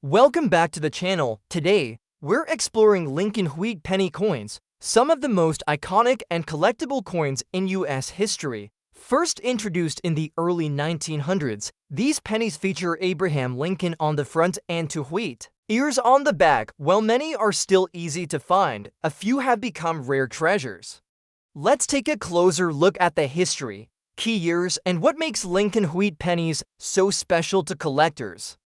Welcome back to the channel. Today, we're exploring Lincoln Wheat penny coins, some of the most iconic and collectible coins in US history. First introduced in the early 1900s, these pennies feature Abraham Lincoln on the front and two wheat ears on the back. While many are still easy to find, a few have become rare treasures. Let's take a closer look at the history, key years, and what makes Lincoln Wheat pennies so special to collectors.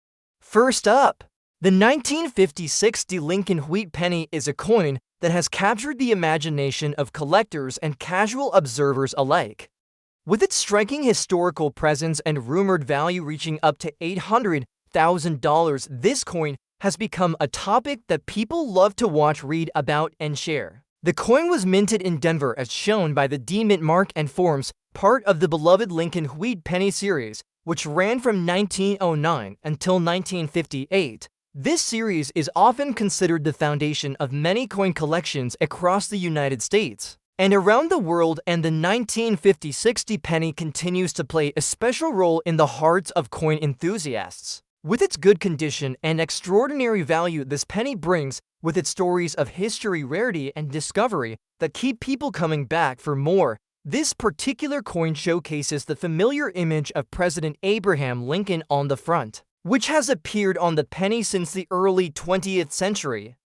First up, the 1956 Lincoln Wheat penny is a coin that has captured the imagination of collectors and casual observers alike. With its striking historical presence and rumored value reaching up to $800,000, this coin has become a topic that people love to watch, read about, and share. The coin was minted in Denver as shown by the D-Mint mark and forms part of the beloved Lincoln Wheat penny series, which ran from 1909 until 1958. This series is often considered the foundation of many coin collections across the United States and around the world, and the 1956 penny continues to play a special role in the hearts of coin enthusiasts. With its good condition and extraordinary value, this penny brings with its stories of history, rarity, and discovery that keep people coming back for more. This particular coin showcases the familiar image of President Abraham Lincoln on the front, which has appeared on the penny since the early 20th century.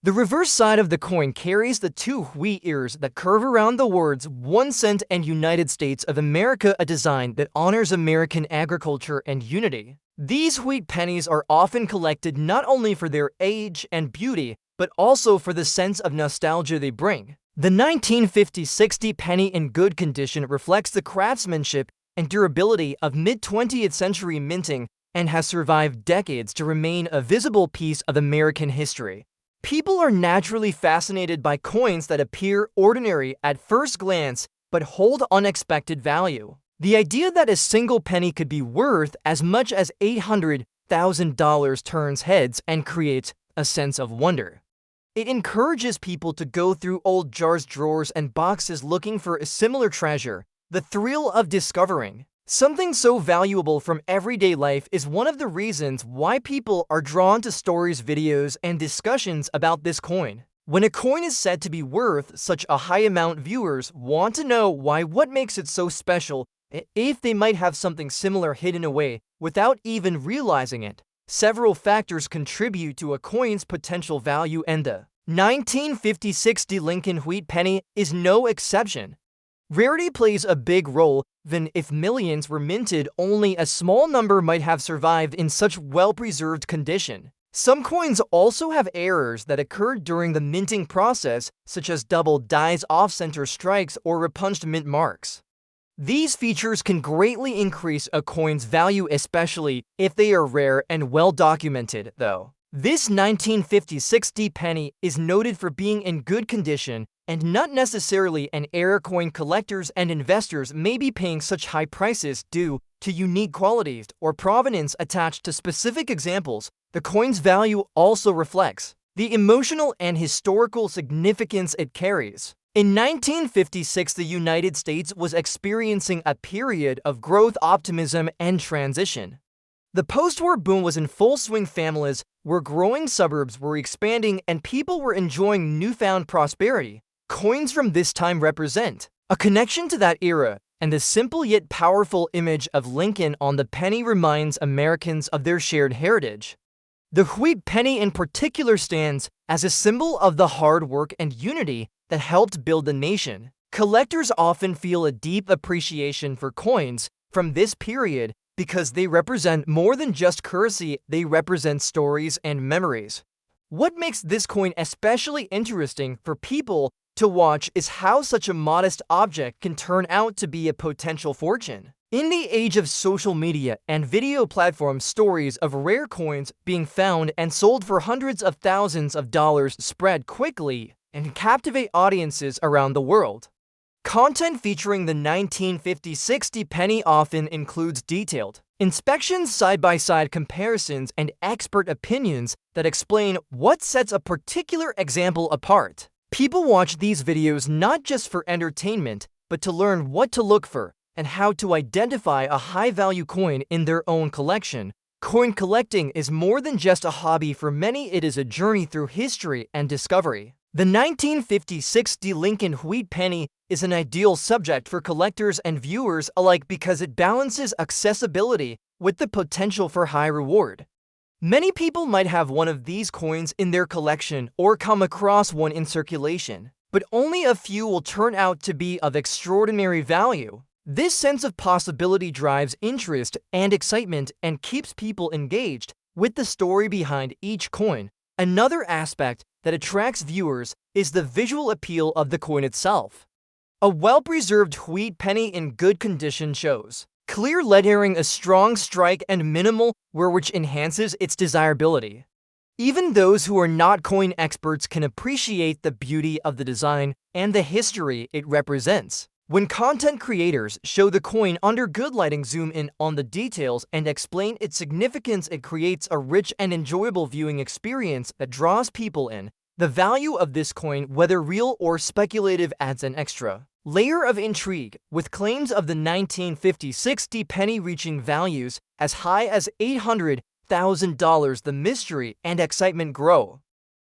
The reverse side of the coin carries the two wheat ears that curve around the words 1 cent and United States of America, a design that honors American agriculture and unity. These wheat pennies are often collected not only for their age and beauty, but also for the sense of nostalgia they bring. The 1956 penny in good condition reflects the craftsmanship and durability of mid-20th century minting and has survived decades to remain a visible piece of American history. People are naturally fascinated by coins that appear ordinary at first glance but hold unexpected value. The idea that a single penny could be worth as much as $800,000 turns heads and creates a sense of wonder. It encourages people to go through old jars, drawers, and boxes looking for a similar treasure. The thrill of discovering something so valuable from everyday life is one of the reasons why people are drawn to stories, videos, and discussions about this coin. When a coin is said to be worth such a high amount, viewers want to know why, what makes it so special, if they might have something similar hidden away without even realizing it. Several factors contribute to a coin's potential value, and the 1956 Lincoln Wheat penny is no exception. Rarity plays a big role. Even if millions were minted, only a small number might have survived in such well-preserved condition. Some coins also have errors that occurred during the minting process, such as double dies, off-center strikes, or repunched mint marks. These features can greatly increase a coin's value, especially if they are rare and well documented, though. This 1956 penny is noted for being in good condition and not necessarily an error. Coin collectors and investors may be paying such high prices due to unique qualities or provenance attached to specific examples. The coin's value also reflects the emotional and historical significance it carries. In 1956, the United States was experiencing a period of growth, optimism, and transition. The post-war boom was in full swing. Families were growing, suburbs were expanding, and people were enjoying newfound prosperity. Coins from this time represent a connection to that era, and the simple yet powerful image of Lincoln on the penny reminds Americans of their shared heritage. The wheat penny in particular stands as a symbol of the hard work and unity that helped build the nation. Collectors often feel a deep appreciation for coins from this period because they represent more than just currency, they represent stories and memories. What makes this coin especially interesting for people to watch is how such a modest object can turn out to be a potential fortune. In the age of social media and video platforms, stories of rare coins being found and sold for hundreds of thousands of dollars spread quickly and captivate audiences around the world. Content featuring the 1956 penny often includes detailed inspections, side-by-side comparisons, and expert opinions that explain what sets a particular example apart. People watch these videos not just for entertainment, but to learn what to look for and how to identify a high-value coin in their own collection. Coin collecting is more than just a hobby. For many, it is a journey through history and discovery. The 1956 Lincoln Wheat penny is an ideal subject for collectors and viewers alike because it balances accessibility with the potential for high reward. Many people might have one of these coins in their collection or come across one in circulation, but only a few will turn out to be of extraordinary value. This sense of possibility drives interest and excitement and keeps people engaged with the story behind each coin. Another aspect that attracts viewers is the visual appeal of the coin itself. A well-preserved wheat penny in good condition shows clear lettering, a strong strike, and minimal wear, which enhances its desirability. Even those who are not coin experts can appreciate the beauty of the design and the history it represents. When content creators show the coin under good lighting, zoom in on the details, and explain its significance, it creates a rich and enjoyable viewing experience that draws people in. The value of this coin, whether real or speculative, adds an extra layer of intrigue, with claims of the 1956 penny reaching values as high as $800,000. The mystery and excitement grow.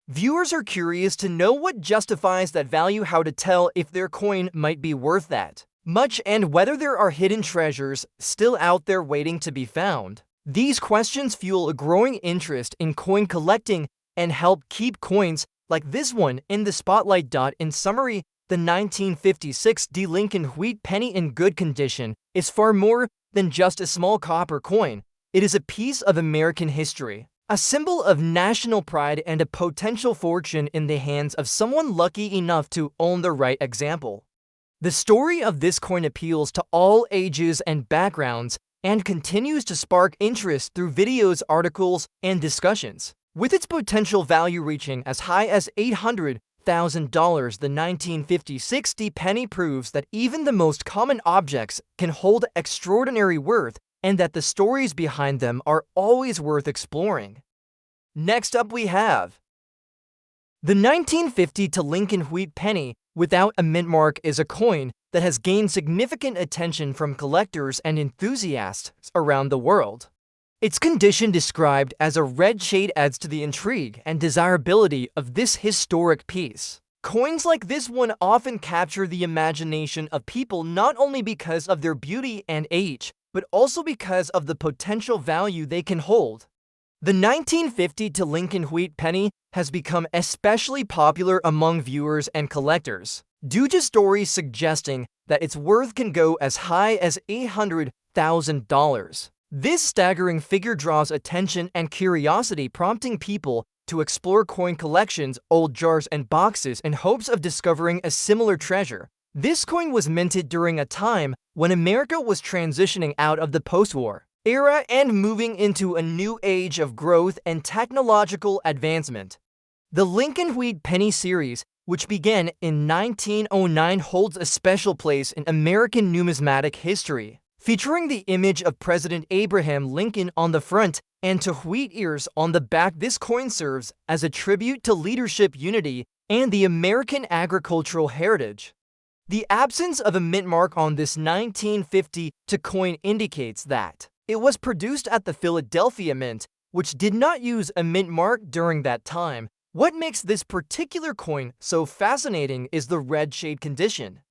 Viewers are curious to know what justifies that value, how to tell if their coin might be worth that much, and whether there are hidden treasures still out there waiting to be found. These questions fuel a growing interest in coin collecting and help keep coins like this one in the spotlight. In summary, the 1956 Lincoln Wheat penny in good condition is far more than just a small copper coin. It is a piece of American history, a symbol of national pride, and a potential fortune in the hands of someone lucky enough to own the right example. The story of this coin appeals to all ages and backgrounds and continues to spark interest through videos, articles, and discussions. With its potential value reaching as high as $800,000, the 1956 penny proves that even the most common objects can hold extraordinary worth, and that the stories behind them are always worth exploring. Next up, we have the 1950 Lincoln Wheat penny without a mint mark is a coin that has gained significant attention from collectors and enthusiasts around the world. Its condition, described as a red shade, adds to the intrigue and desirability of this historic piece. Coins like this one often capture the imagination of people not only because of their beauty and age, but also because of the potential value they can hold. The 1950 Lincoln Wheat penny has become especially popular among viewers and collectors due to stories suggesting that its worth can go as high as $800,000. This staggering figure draws attention and curiosity, prompting people to explore coin collections, old jars, and boxes in hopes of discovering a similar treasure. This coin was minted during a time when America was transitioning out of the post-war era and moving into a new age of growth and technological advancement. The Lincoln Wheat penny series, which began in 1909, holds a special place in American numismatic history. Featuring the image of President Abraham Lincoln on the front and to wheat ears on the back, this coin serves as a tribute to leadership, unity, and the American agricultural heritage. The absence of a mint mark on this 1950 coin indicates that it was produced at the Philadelphia Mint, which did not use a mint mark during that time. What makes this particular coin so fascinating is the red shade condition.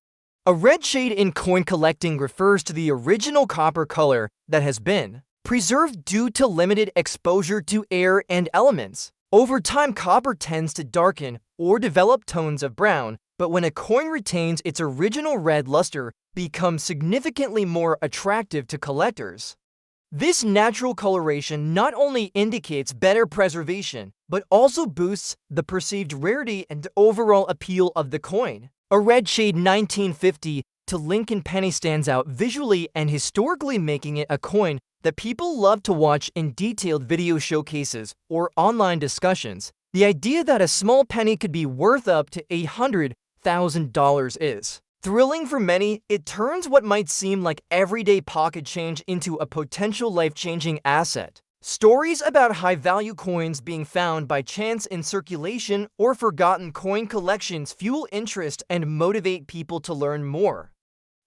A red shade in coin collecting refers to the original copper color that has been preserved due to limited exposure to air and elements. Over time, copper tends to darken or develop tones of brown, but when a coin retains its original red luster, becomes significantly more attractive to collectors. This natural coloration not only indicates better preservation, but also boosts the perceived rarity and overall appeal of the coin. A red shade 1950 Lincoln penny stands out visually and historically, making it a coin that people love to watch in detailed video showcases or online discussions. The idea that a small penny could be worth up to $800,000 is thrilling for many. It turns what might seem like everyday pocket change into a potential life-changing asset. Stories about high-value coins being found by chance in circulation or forgotten coin collections fuel interest and motivate people to learn more.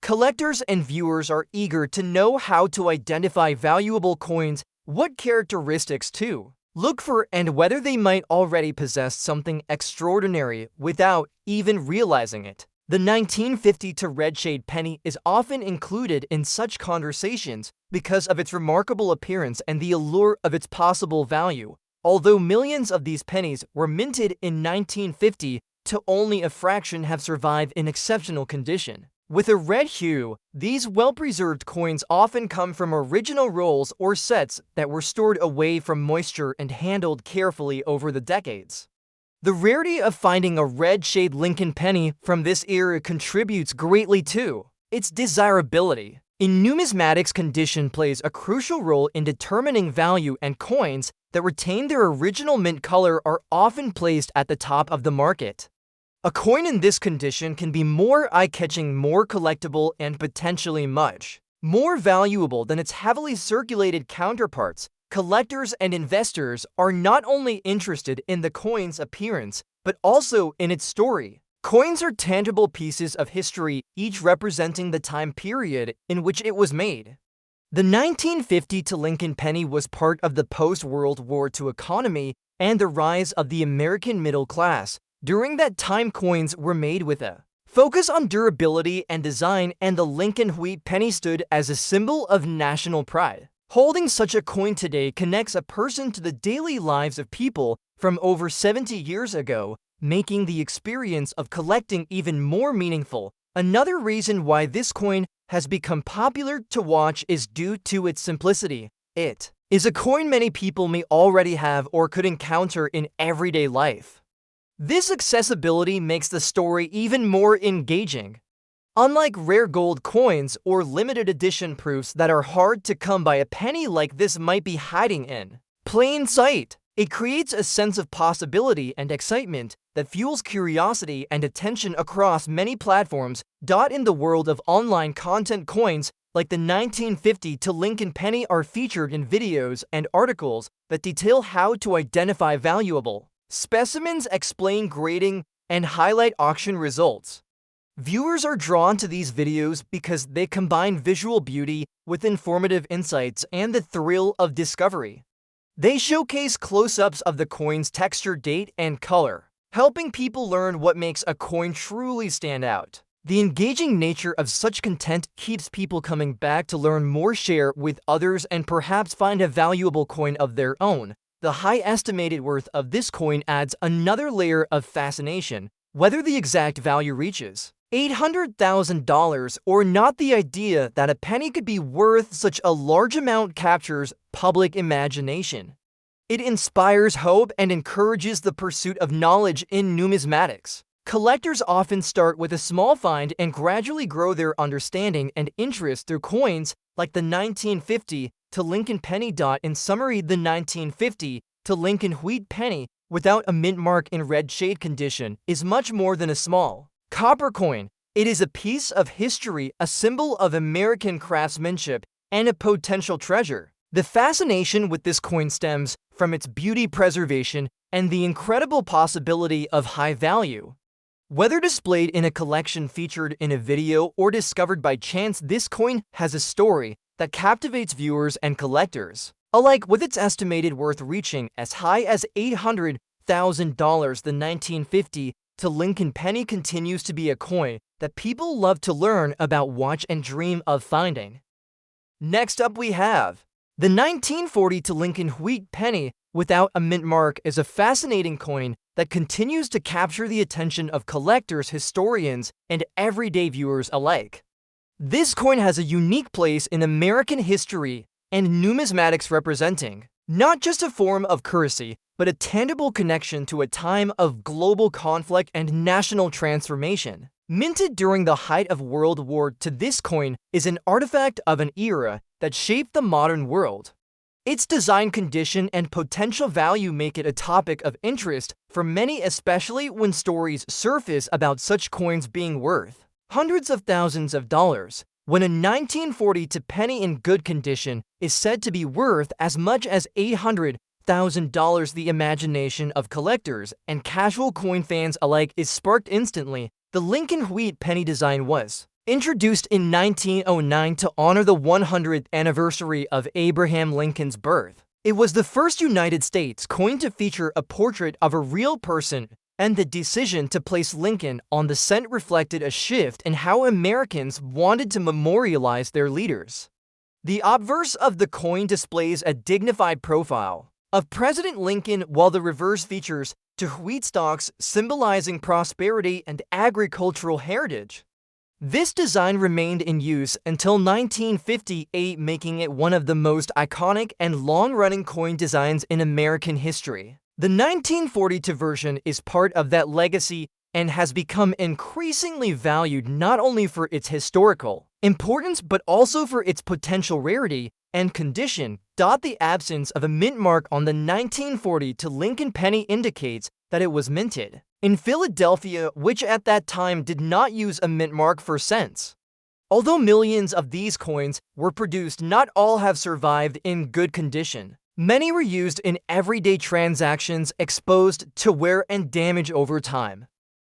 Collectors and viewers are eager to know how to identify valuable coins What characteristics to look for and whether they might already possess something extraordinary without even realizing it. The 1950 to red shade penny is often included in such conversations because of its remarkable appearance and the allure of its possible value. Although millions of these pennies were minted in 1950, to only a fraction have survived in exceptional condition. With a red hue, these well-preserved coins often come from original rolls or sets that were stored away from moisture and handled carefully over the decades. The rarity of finding a red-shade Lincoln penny from this era contributes greatly to its desirability. In numismatics, condition plays a crucial role in determining value, and coins that retain their original mint color are often placed at the top of the market. A coin in this condition can be more eye-catching, more collectible, and potentially much more valuable than its heavily circulated counterparts. Collectors and investors are not only interested in the coin's appearance, but also in its story. Coins are tangible pieces of history, each representing the time period in which it was made. The 1950 to Lincoln penny was part of the post-World War II economy and the rise of the American middle class. During that time, coins were made with a focus on durability and design, and the Lincoln wheat penny stood as a symbol of national pride. Holding such a coin today connects a person to the daily lives of people from over 70 years ago, making the experience of collecting even more meaningful. Another reason why this coin has become popular to watch is due to its simplicity. It is a coin many people may already have or could encounter in everyday life. This accessibility makes the story even more engaging. Unlike rare gold coins or limited edition proofs that are hard to come by, a penny like this might be hiding in plain sight. It creates a sense of possibility and excitement that fuels curiosity and attention across many platforms. In the world of online content, coins like the 1950 to Lincoln penny are featured in videos and articles that detail how to identify valuable specimens, explain grading, and highlight auction results. Viewers are drawn to these videos because they combine visual beauty with informative insights and the thrill of discovery. They showcase close-ups of the coin's texture, date, and color, helping people learn what makes a coin truly stand out. The engaging nature of such content keeps people coming back to learn more, share with others, and perhaps find a valuable coin of their own. The high estimated worth of this coin adds another layer of fascination. Whether the exact value reaches $800,000 or not, the idea that a penny could be worth such a large amount captures public imagination. It inspires hope and encourages the pursuit of knowledge in numismatics. Collectors often start with a small find and gradually grow their understanding and interest through coins like the 1950 to Lincoln penny. In summary, the 1950 to Lincoln wheat penny, without a mint mark in red shade condition, is much more than a small copper coin. It is a piece of history, a symbol of American craftsmanship, and a potential treasure. The fascination with this coin stems from its beauty, preservation, and the incredible possibility of high value. Whether displayed in a collection, featured in a video, or discovered by chance, this coin has a story that captivates viewers and collectors alike. With its estimated worth reaching as high as $800,000, the 1950 to Lincoln penny continues to be a coin that people love to learn about, watch, and dream of finding. Next up, we have the 1940 to Lincoln wheat penny without a mint mark is a fascinating coin that continues to capture the attention of collectors, historians, and everyday viewers alike. This coin has a unique place in American history and numismatics, representing not just a form of currency, but a tangible connection to a time of global conflict and national transformation. Minted during the height of World War II, this coin is an artifact of an era that shaped the modern world. Its design, condition, and potential value make it a topic of interest for many, especially when stories surface about such coins being worth hundreds of thousands of dollars. When a 1940 to penny in good condition is said to be worth as much as $800,000, the imagination of collectors and casual coin fans alike is sparked instantly. The Lincoln wheat penny design was Introduced in 1909 to honor the 100th anniversary of Abraham Lincoln's birth, it was the first United States coin to feature a portrait of a real person, and the decision to place Lincoln on the cent reflected a shift in how Americans wanted to memorialize their leaders. The obverse of the coin displays a dignified profile of President Lincoln, while the reverse features two wheat stalks symbolizing prosperity and agricultural heritage. This design remained in use until 1958, making it one of the most iconic and long-running coin designs in American history. The 1942 version is part of that legacy and has become increasingly valued not only for its historical importance but also for its potential rarity and condition. The absence of a mint mark on the 1942 Lincoln penny indicates that it was minted in Philadelphia, which at that time did not use a mint mark for cents. Although millions of these coins were produced, not all have survived in good condition. Many were used in everyday transactions, exposed to wear and damage over time.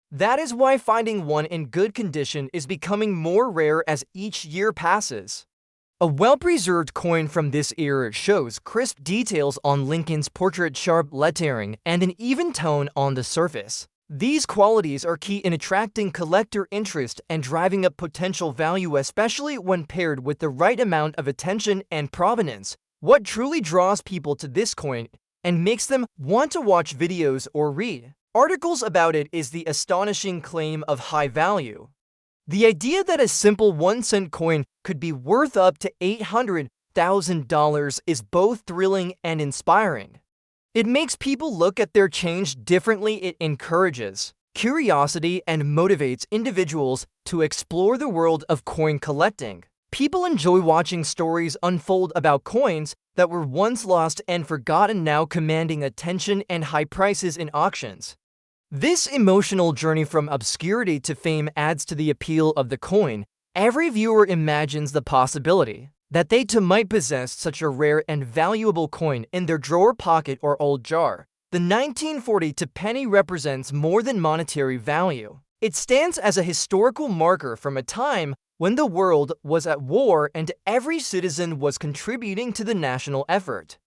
That is why finding one in good condition is becoming more rare as each year passes. A well-preserved coin from this era shows crisp details on Lincoln's portrait, sharp lettering, and an even tone on the surface. These qualities are key in attracting collector interest and driving up potential value, especially when paired with the right amount of attention and provenance. What truly draws people to this coin and makes them want to watch videos or read articles about it is the astonishing claim of high value. The idea that a simple 1-cent coin could be worth up to $800,000 is both thrilling and inspiring. It makes people look at their change differently. It encourages curiosity and motivates individuals to explore the world of coin collecting. People enjoy watching stories unfold about coins that were once lost and forgotten, now commanding attention and high prices in auctions. This emotional journey from obscurity to fame adds to the appeal of the coin. Every viewer imagines the possibility that they too might possess such a rare and valuable coin in their drawer, pocket, or old jar. The 1942 penny represents more than monetary value. It stands as a historical marker from a time when the world was at war and every citizen was contributing to the national effort.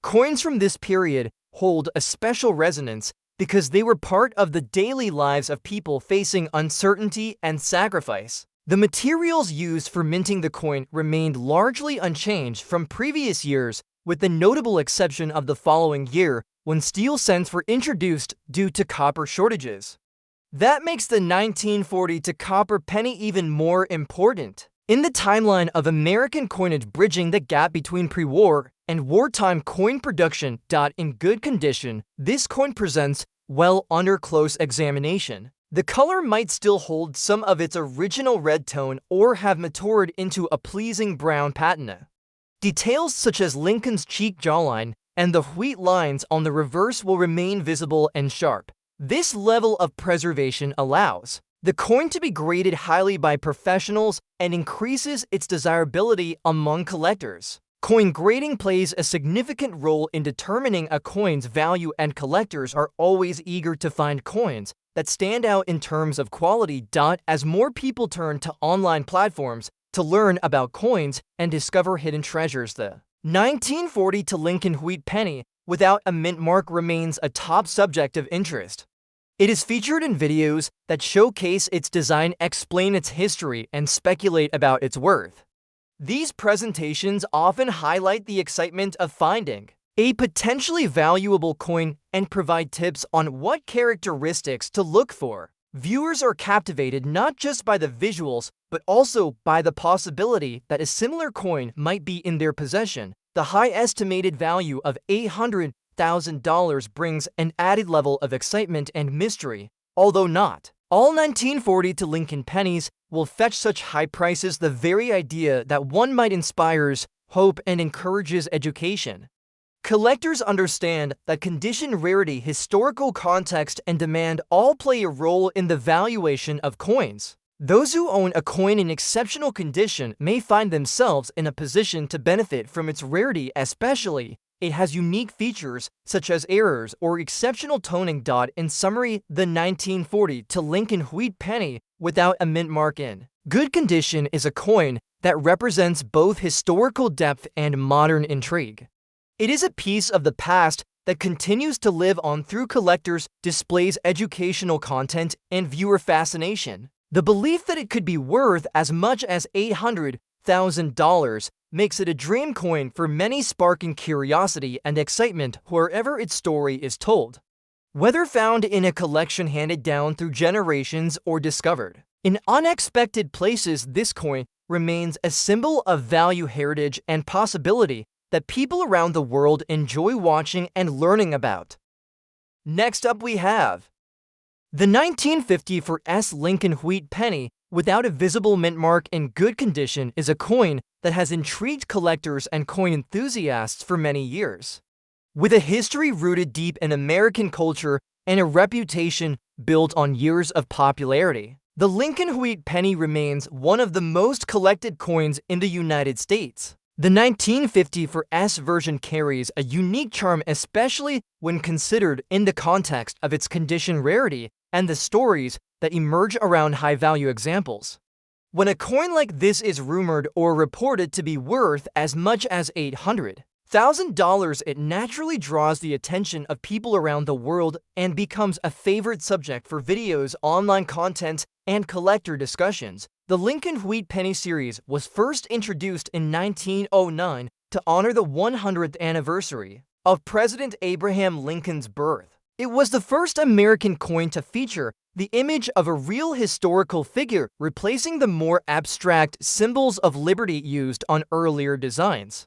Coins from this period hold a special resonance because they were part of the daily lives of people facing uncertainty and sacrifice. The materials used for minting the coin remained largely unchanged from previous years, with the notable exception of the following year when steel cents were introduced due to copper shortages. That makes the 1942 copper penny even more important in the timeline of American coinage, bridging the gap between pre-war and wartime coin production. In good condition, this coin presents well under close examination. The color might still hold some of its original red tone or have matured into a pleasing brown patina. Details such as Lincoln's cheek jawline and the wheat lines on the reverse will remain visible and sharp. This level of preservation allows the coin to be graded highly by professionals and increases its desirability among collectors. Coin grading plays a significant role in determining a coin's value, and collectors are always eager to find coins that stand out in terms of quality. As more people turn to online platforms to learn about coins and discover hidden treasures, the 1942 Lincoln wheat penny without a mint mark remains a top subject of interest. It is featured in videos that showcase its design, explain its history, and speculate about its worth. These presentations often highlight the excitement of finding a potentially valuable coin and provide tips on what characteristics to look for. Viewers are captivated not just by the visuals, but also by the possibility that a similar coin might be in their possession. The high estimated value of $800,000 brings an added level of excitement and mystery. Although not all 1942 Lincoln pennies will fetch such high prices, the very idea that one might inspires hope and encourages education. Collectors understand that condition, rarity, historical context, and demand all play a role in the valuation of coins. Those who own a coin in exceptional condition may find themselves in a position to benefit from its rarity, especially it has unique features such as errors or exceptional toning. In summary, the 1942 Lincoln wheat penny without a mint mark in Good condition is a coin that represents both historical depth and modern intrigue. It is a piece of the past that continues to live on through collectors, displays educational content, and viewer fascination. The belief that it could be worth as much as $800,000 makes it a dream coin for many, sparking curiosity and excitement wherever its story is told. Whether found in a collection handed down through generations or discovered in unexpected places, this coin remains a symbol of value, heritage, and possibility that people around the world enjoy watching and learning about. Next up we have the 1954 Lincoln Wheat penny without a visible mint mark in good condition is a coin that has intrigued collectors and coin enthusiasts for many years. With a history rooted deep in American culture and a reputation built on years of popularity, the Lincoln Wheat penny remains one of the most collected coins in the United States. The 1954 version carries a unique charm, especially when considered in the context of its condition, rarity, and the stories that emerge around high-value examples. When a coin like this is rumored or reported to be worth as much as $800,000, it naturally draws the attention of people around the world and becomes a favorite subject for videos, online content, and collector discussions. The Lincoln Wheat penny series was first introduced in 1909 to honor the 100th anniversary of President Abraham Lincoln's birth. It was the first American coin to feature the image of a real historical figure, replacing the more abstract symbols of liberty used on earlier designs.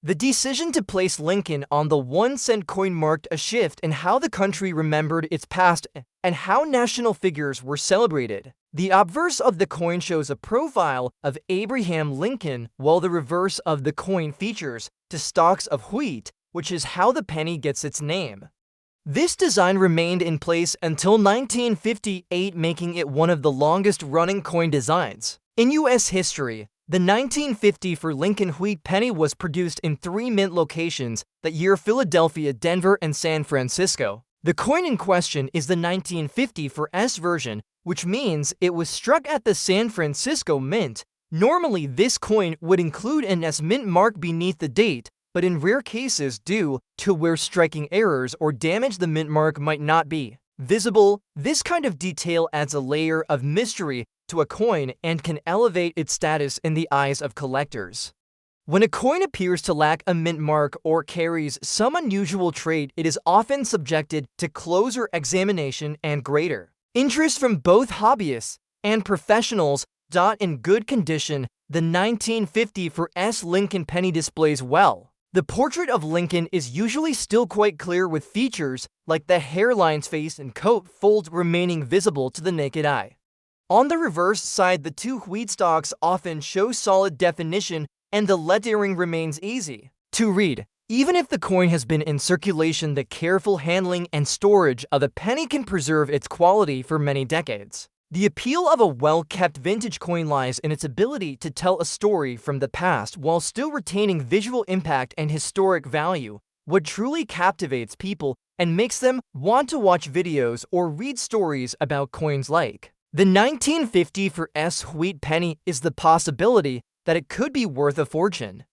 The decision to place Lincoln on the 1-cent coin marked a shift in how the country remembered its past and how national figures were celebrated. The obverse of the coin shows a profile of Abraham Lincoln, while the reverse of the coin features two stalks of wheat, which is how the penny gets its name. This design remained in place until 1958, making it one of the longest-running coin designs in U.S. history. The 1954 Lincoln Wheat penny was produced in 3 mint locations that year: Philadelphia, Denver, and San Francisco. The coin in question is the 1954 version, which means it was struck at the San Francisco Mint. Normally, this coin would include an S mint mark beneath the date, but in rare cases, due to where striking errors or damage, the mint mark might not be visible. This kind of detail adds a layer of mystery to a coin and can elevate its status in the eyes of collectors. When a coin appears to lack a mint mark or carries some unusual trait, it is often subjected to closer examination and greater interest from both hobbyists and professionals. In good condition, the 1954 Lincoln penny displays well. The portrait of Lincoln is usually still quite clear, with features like the hairlines, face, and coat folds remaining visible to the naked eye. On the reverse side, the 2 wheat stalks often show solid definition, and the lettering remains easy to read. Even if the coin has been in circulation, the careful handling and storage of the penny can preserve its quality for many decades. The appeal of a well-kept vintage coin lies in its ability to tell a story from the past while still retaining visual impact and historic value. What truly captivates people and makes them want to watch videos or read stories about coins like the 1954 wheat penny is the possibility that it could be worth a fortune.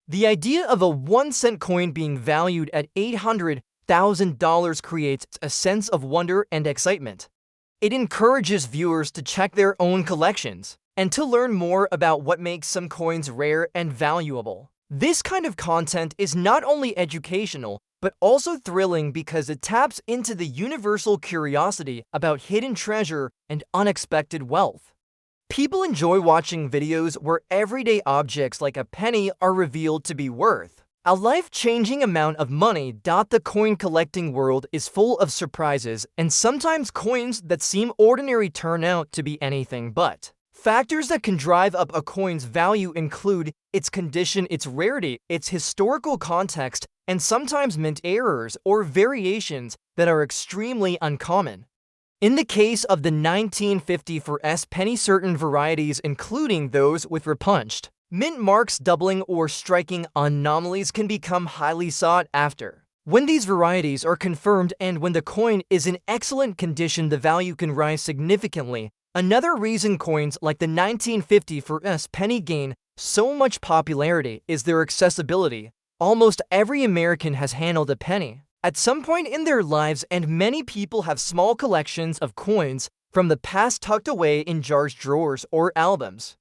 The idea of a 1-cent coin being valued at $800,000 creates a sense of wonder and excitement. It encourages viewers to check their own collections and to learn more about what makes some coins rare and valuable. This kind of content is not only educational, but also thrilling because it taps into the universal curiosity about hidden treasure and unexpected wealth. People enjoy watching videos where everyday objects like a penny are revealed to be worth a life-changing amount of money. The coin collecting world is full of surprises, and sometimes coins that seem ordinary turn out to be anything but. Factors that can drive up a coin's value include its condition, its rarity, its historical context, and sometimes mint errors or variations that are extremely uncommon. In the case of the 1954 penny, certain varieties, including those with repunched mint marks, doubling, or striking anomalies, can become highly sought after. When these varieties are confirmed and when the coin is in excellent condition, the value can rise significantly. Another reason coins like the 1950 RAREST penny gain so much popularity is their accessibility. Almost every American has handled a penny at some point in their lives, and many people have small collections of coins from the past tucked away in jars, drawers, or albums.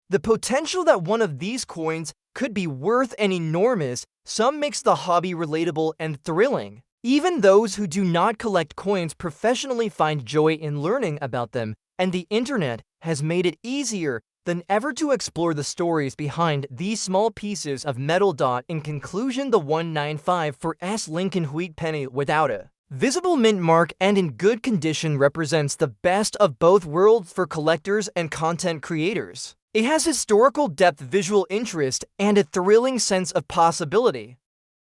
The potential that one of these coins could be worth an enormous sum makes the hobby relatable and thrilling. Even those who do not collect coins professionally find joy in learning about them, and the internet has made it easier than ever to explore the stories behind these small pieces of metal. In conclusion, the 195 RAREST Lincoln wheat penny without a visible mint mark and in good condition represents the best of both worlds for collectors and content creators. It has historical depth, visual interest, and a thrilling sense of possibility.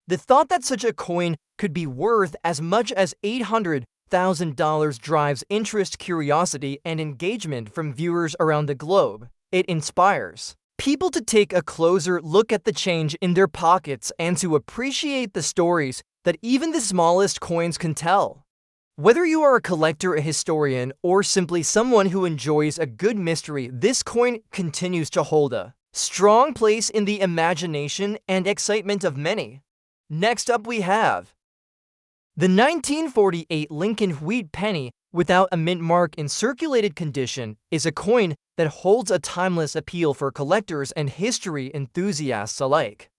The thought that such a coin could be worth as much as $800,000 drives interest, curiosity, and engagement from viewers around the globe. It inspires people to take a closer look at the change in their pockets and to appreciate the stories that even the smallest coins can tell. Whether you are a collector, a historian, or simply someone who enjoys a good mystery, this coin continues to hold a strong place in the imagination and excitement of many. Next up, we have the 1948 Lincoln wheat penny without a mint mark in circulated condition is a coin that holds a timeless appeal for collectors and history enthusiasts alike.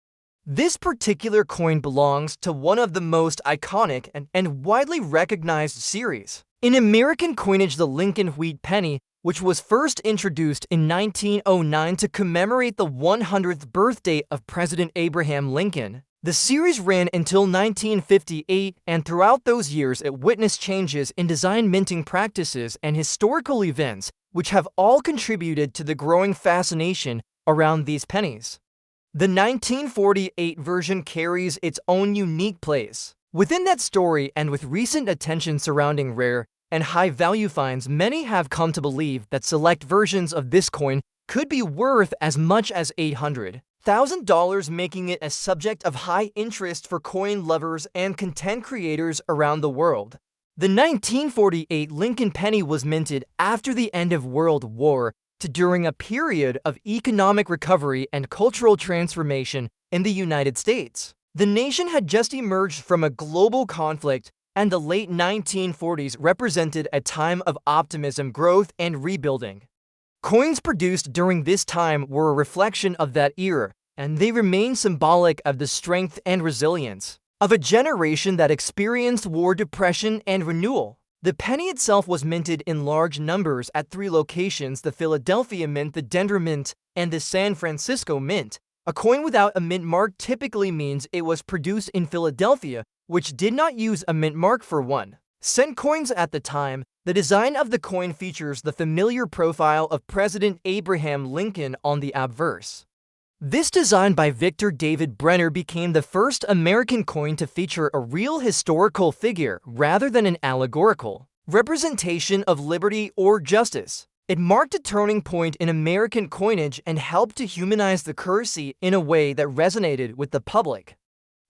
This particular coin belongs to one of the most iconic and widely recognized series in American coinage, the Lincoln wheat penny, which was first introduced in 1909 to commemorate the 100th birthday of President Abraham Lincoln. The series ran until 1958, and throughout those years it witnessed changes in design, minting practices, and historical events, which have all contributed to the growing fascination around these pennies. The 1948 version carries its own unique place within that story, and with recent attention surrounding rare and high-value finds, many have come to believe that select versions of this coin could be worth as much as $800,000, making it a subject of high interest for coin lovers and content creators around the world. The 1948 Lincoln penny was minted after the end of World War II during a period of economic recovery and cultural transformation in the United States. The nation had just emerged from a global conflict, and the late 1940s represented a time of optimism, growth, and rebuilding. Coins produced during this time were a reflection of that era, and they remain symbolic of the strength and resilience of a generation that experienced war, depression, and renewal. The penny itself was minted in large numbers at 3 locations: the Philadelphia Mint, the Denver Mint, and the San Francisco Mint. A coin without a mint mark typically means it was produced in Philadelphia, which did not use a mint mark for 1-cent coins at the time. The design of the coin features the familiar profile of President Abraham Lincoln on the obverse. This design by Victor David Brenner became the first American coin to feature a real historical figure rather than an allegorical representation of liberty or justice. It marked a turning point in American coinage and helped to humanize the currency in a way that resonated with the public.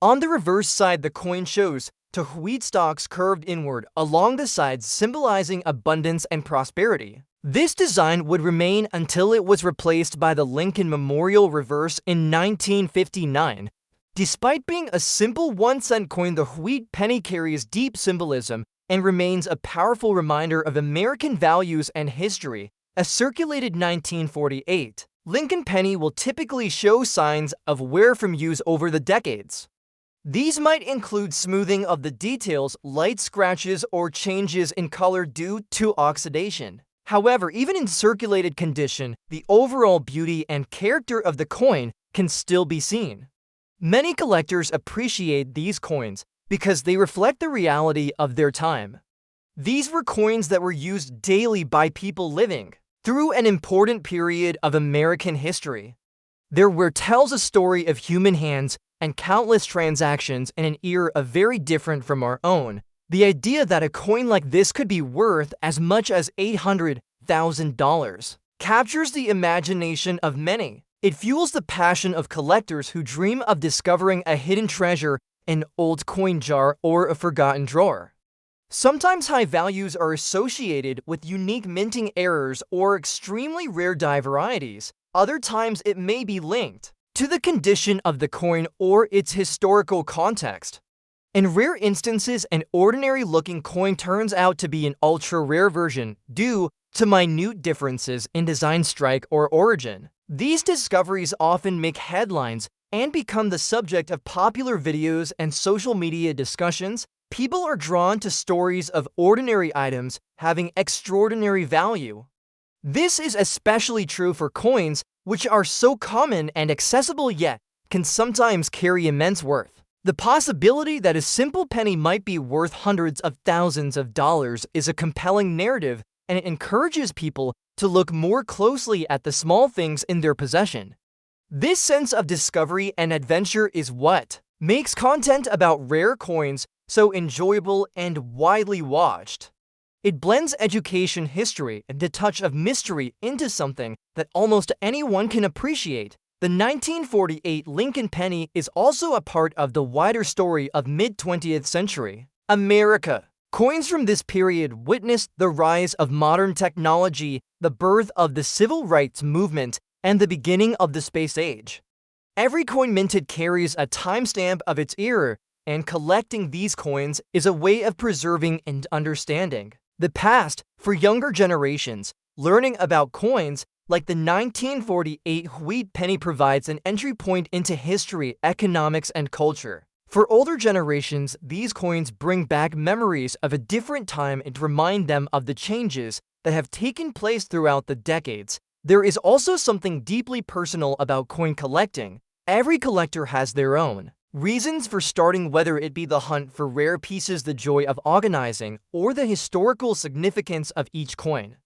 On the reverse side, the coin shows 2 wheat stalks curved inward along the sides, symbolizing abundance and prosperity. This design would remain until it was replaced by the Lincoln Memorial reverse in 1959. Despite being a simple 1-cent coin, the wheat penny carries deep symbolism and remains a powerful reminder of American values and history. A circulated 1948 Lincoln penny will typically show signs of wear from use over the decades. These might include smoothing of the details, light scratches, or changes in color due to oxidation. However, even in circulated condition, the overall beauty and character of the coin can still be seen. Many collectors appreciate these coins because they reflect the reality of their time. These were coins that were used daily by people living through an important period of American history. Their wear tells a story of human hands and countless transactions in an era very different from our own. The idea that a coin like this could be worth as much as $800,000 captures the imagination of many. It fuels the passion of collectors who dream of discovering a hidden treasure, an old coin jar, or a forgotten drawer. Sometimes high values are associated with unique minting errors or extremely rare die varieties. Other times it may be linked to the condition of the coin or its historical context. In rare instances, an ordinary-looking coin turns out to be an ultra-rare version due to minute differences in design, strike, or origin. These discoveries often make headlines and become the subject of popular videos and social media discussions. People are drawn to stories of ordinary items having extraordinary value. This is especially true for coins, which are so common and accessible yet can sometimes carry immense worth. The possibility that a simple penny might be worth hundreds of thousands of dollars is a compelling narrative, and it encourages people to look more closely at the small things in their possession. This sense of discovery and adventure is what makes content about rare coins so enjoyable and widely watched. It blends education, history, and a touch of mystery into something that almost anyone can appreciate. The 1948 Lincoln penny is also a part of the wider story of mid-20th century America. Coins from this period witnessed the rise of modern technology, the birth of the civil rights movement, and the beginning of the space age. Every coin minted carries a timestamp of its era, and collecting these coins is a way of preserving and understanding the past. For younger generations, learning about coins like the 1948 wheat penny provides an entry point into history, economics, and culture. For older generations, these coins bring back memories of a different time and remind them of the changes that have taken place throughout the decades. There is also something deeply personal about coin collecting. Every collector has their own reasons for starting, whether it be the hunt for rare pieces, the joy of organizing, or the historical significance of each coin.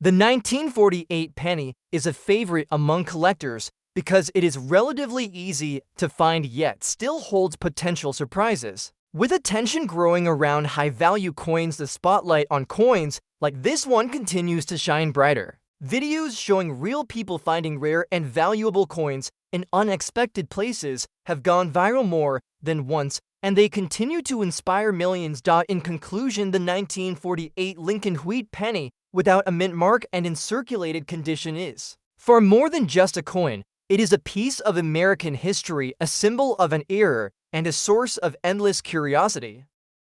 The 1948 penny is a favorite among collectors because it is relatively easy to find yet still holds potential surprises. With attention growing around high-value coins, the spotlight on coins like this one continues to shine brighter. Videos showing real people finding rare and valuable coins in unexpected places have gone viral more than once, and they continue to inspire millions. In conclusion, the 1948 Lincoln wheat penny without a mint mark and in circulated condition is far more than just a coin. It is a piece of American history, a symbol of an era, and a source of endless curiosity.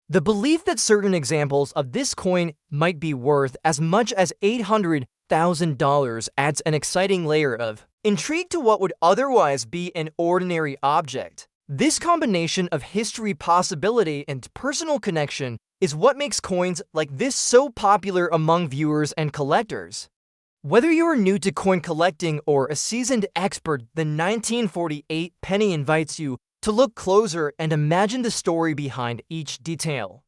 The belief that certain examples of this coin might be worth as much as $800,000 adds an exciting layer of intrigue to what would otherwise be an ordinary object. This combination of history, possibility, and personal connection is what makes coins like this so popular among viewers and collectors. Whether you are new to coin collecting or a seasoned expert, the 1948 penny invites you to look closer and imagine the story behind each detail.